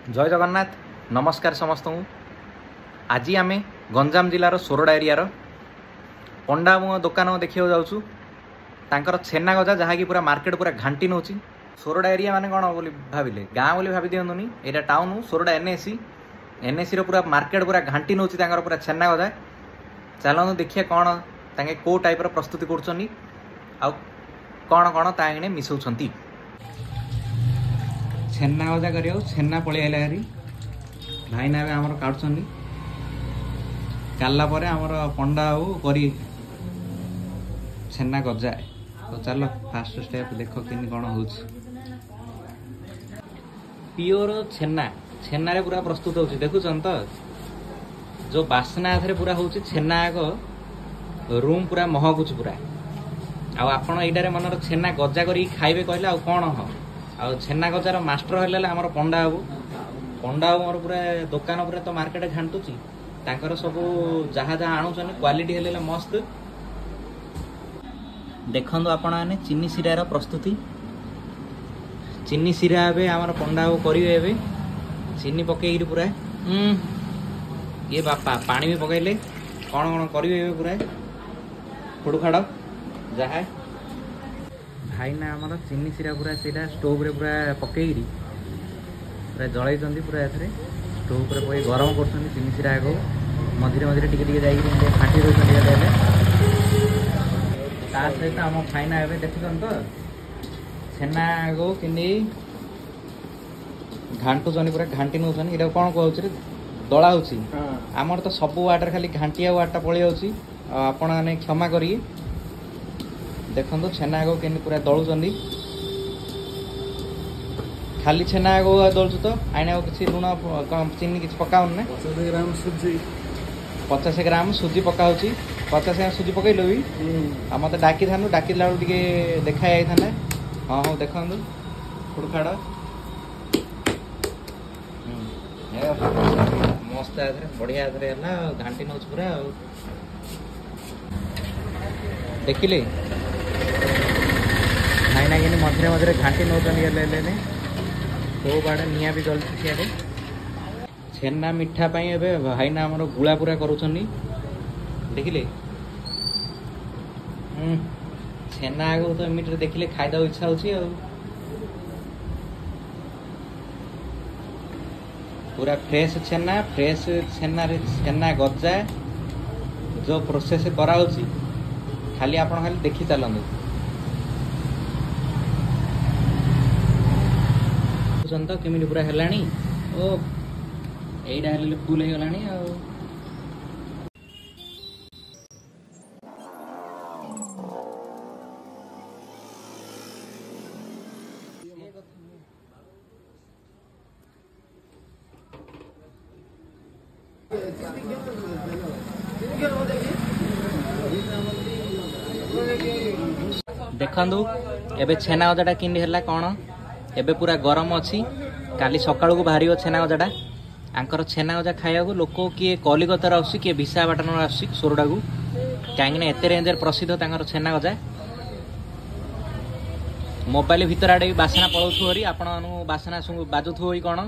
जय जगन्नाथ नमस्कार समस्त को। आज आम गंजाम जिलार सोरडा एरियार पंडा मुह दुकान देखा जाऊँ तांकर छेना गजा जहाँकि पूरा मार्केट पूरा घाटी नौ। सोरडा एरिया माने कौन बोली भाविले गाँ बोली भावी दिंतुनि यहाँ टाउन सोरडा एनएसी पूरा मार्केट पूरा घाटी नौ पूरा छेना गजा। चलते देखिए कौन तांके को टाइप प्रस्तुति कर कौन कौन तांगे मिसौंती छेना गजा कर छेना पलि आइला हारी भाईना आमर काटुं काला आमर पंडा करी छेना गजा। तो चलो फास्ट स्टेप देख कि कौन हो प्योर छेना छेना रे पूरा प्रस्तुत हो देखुन तो जो बास्ना पूरा हो छेना रूम पूरा महकुच पूरा आपण यटार मन छेना गजा कर खाइबे कहले आ कौन हाँ आ छेना गजार मास्टर है आमर पंडा बाबू पंडा बाबू मोर पूरा दुकान पूरा तो मार्केट घाटुची तांकर सब जहाँ जहाँ आणुचन क्वालिटी हेले मस्त। देखु आपण मैंने चीनी सिरार प्रस्तुति चीनी सिरा ए आमर पंडा बाबू करेंगे चीनी पकईकि पूरा ये बापा पानी भी पकईले कौन कौन करेंगे पूरा खुड़खाड़ जहाँ भाईना आमर चीनी सिरा पूरा से स्टोव रे पूरा पकईकि पूरा जलई पूरा एथरे स्टोव पर पकई गरम कर चीनी सिरा आग मझे मझे टे जाइए फाटी रोचे सहित आम भाईना ए देखुन तो छेना आग कि घाटुचन पूरा घाटी नौ ये कौन कहूँ दला हो आमर तो सब वाटर खाली घाटिया वाटा पलि जाऊँगी आपण मैंने क्षमा करिए। देखो छेना आग के पूरा दलुचंद खाली छेना आग दलुच तो आने किसी लुण चीनी किसी पकाउन ना 50 ग्राम सुजी पकाऊ 50 ग्राम सुजी पकईल भी मत डाकी था डाकिला टे देखा जाता हाँ हाँ देखु खुड़खाड़ मस्त बढ़िया घाटी नौ पूरा देखिले भाईना कि मझे मझे घाटी नौ तो बाड़े निआ भी जलती सियाड़े छेना मिठा ए भाईना आमर गुला पूरा करुँच देखिले छेना आग तो एमती देखिले खाईद इच्छा हो पूरा फ्रेश छेना छेना गजा जो प्रोसेस कराऊँच खाली आपण खाली देखी चलते तो केमी पूरा है ओ यहीटा फुल हो गला देखु एबे छेना गजाटा किंदी है कौन एबे पूरा गरम अच्छी काली सकाळ को बाहर छेना गजाटा आंकर छेना गजा खाया लोक किए कलिकतार आस किए विशाखापाटन आस सोरडा को कहीं एत रेंज प्रसिद्ध तांकर छेना गजा मोबाइल भितर आड़े बासना पलाऊ बासना बाजुथु कौन